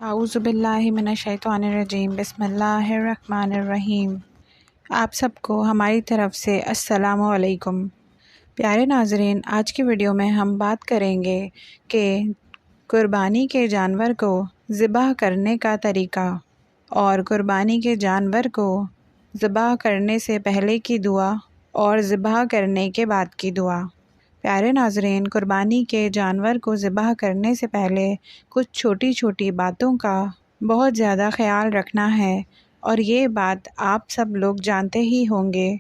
اعوذ باللہ من الشیطان الرجیم بسم اللہ الرحمن الرحیم۔ آپ سب کو ہماری طرف سے السلام علیکم۔ پیارے ناظرین، آج کی ویڈیو میں ہم بات کریں گے کہ قربانی کے جانور کو ذبح کرنے کا طریقہ اور قربانی کے جانور کو ذبح کرنے سے پہلے کی دعا اور ذبح کرنے کے بعد کی دعا۔ پیارے ناظرین، قربانی کے جانور کو ذبح کرنے سے پہلے کچھ چھوٹی چھوٹی باتوں کا بہت زیادہ خیال رکھنا ہے، اور یہ بات آپ سب لوگ جانتے ہی ہوں گے،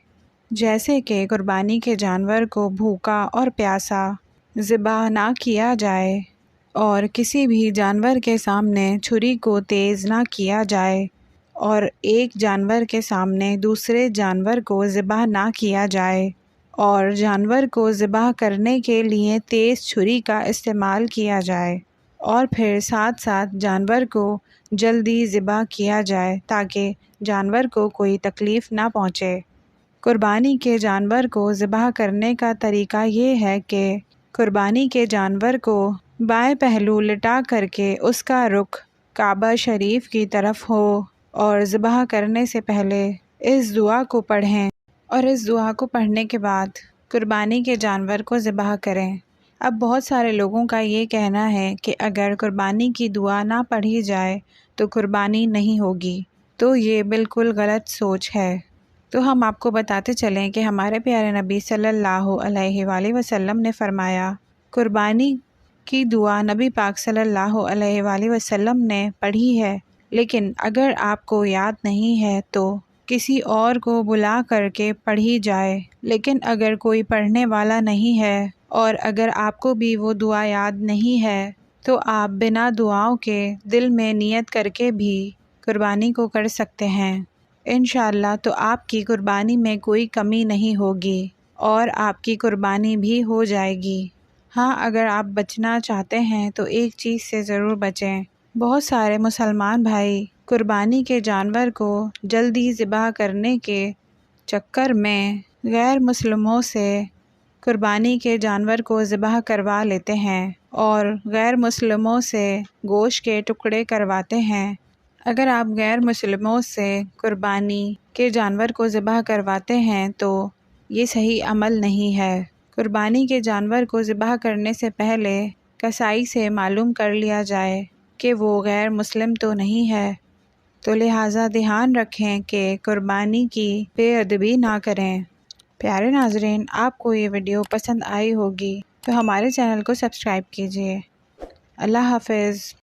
جیسے کہ قربانی کے جانور کو بھوکا اور پیاسا ذبح نہ کیا جائے، اور کسی بھی جانور کے سامنے چھری کو تیز نہ کیا جائے، اور ایک جانور کے سامنے دوسرے جانور کو ذبح نہ کیا جائے، اور جانور کو ذبح کرنے کے لیے تیز چھری کا استعمال کیا جائے، اور پھر ساتھ ساتھ جانور کو جلدی ذبح کیا جائے تاکہ جانور کو کوئی تکلیف نہ پہنچے۔ قربانی کے جانور کو ذبح کرنے کا طریقہ یہ ہے کہ قربانی کے جانور کو بائیں پہلو لٹا کر کے اس کا رخ کعبہ شریف کی طرف ہو، اور ذبح کرنے سے پہلے اس دعا کو پڑھیں، اور اس دعا کو پڑھنے کے بعد قربانی کے جانور کو ذبح کریں۔ اب بہت سارے لوگوں کا یہ کہنا ہے کہ اگر قربانی کی دعا نہ پڑھی جائے تو قربانی نہیں ہوگی، تو یہ بالکل غلط سوچ ہے۔ تو ہم آپ کو بتاتے چلیں کہ ہمارے پیارے نبی صلی اللہ علیہ وآلہ وسلم نے فرمایا، قربانی کی دعا نبی پاک صلی اللہ علیہ وآلہ وسلم نے پڑھی ہے، لیکن اگر آپ کو یاد نہیں ہے تو کسی اور کو بلا کر کے پڑھی جائے۔ لیکن اگر کوئی پڑھنے والا نہیں ہے اور اگر آپ کو بھی وہ دعا یاد نہیں ہے تو آپ بنا دعاؤں کے دل میں نیت کر کے بھی قربانی کو کر سکتے ہیں۔ انشاءاللہ تو آپ کی قربانی میں کوئی کمی نہیں ہوگی اور آپ کی قربانی بھی ہو جائے گی۔ ہاں، اگر آپ بچنا چاہتے ہیں تو ایک چیز سے ضرور بچیں۔ بہت سارے مسلمان بھائی قربانی کے جانور کو جلدی ذبح کرنے کے چکر میں غیر مسلموں سے قربانی کے جانور کو ذبح کروا لیتے ہیں اور غیر مسلموں سے گوشت کے ٹکڑے کرواتے ہیں۔ اگر آپ غیر مسلموں سے قربانی کے جانور کو ذبح کرواتے ہیں تو یہ صحیح عمل نہیں ہے۔ قربانی کے جانور کو ذبح کرنے سے پہلے قصائی سے معلوم کر لیا جائے کہ وہ غیر مسلم تو نہیں ہے، تو لہٰذا دھیان رکھیں کہ قربانی کی بے ادبی نہ کریں۔ پیارے ناظرین، آپ کو یہ ویڈیو پسند آئی ہوگی تو ہمارے چینل کو سبسکرائب کیجیے۔ اللہ حافظ۔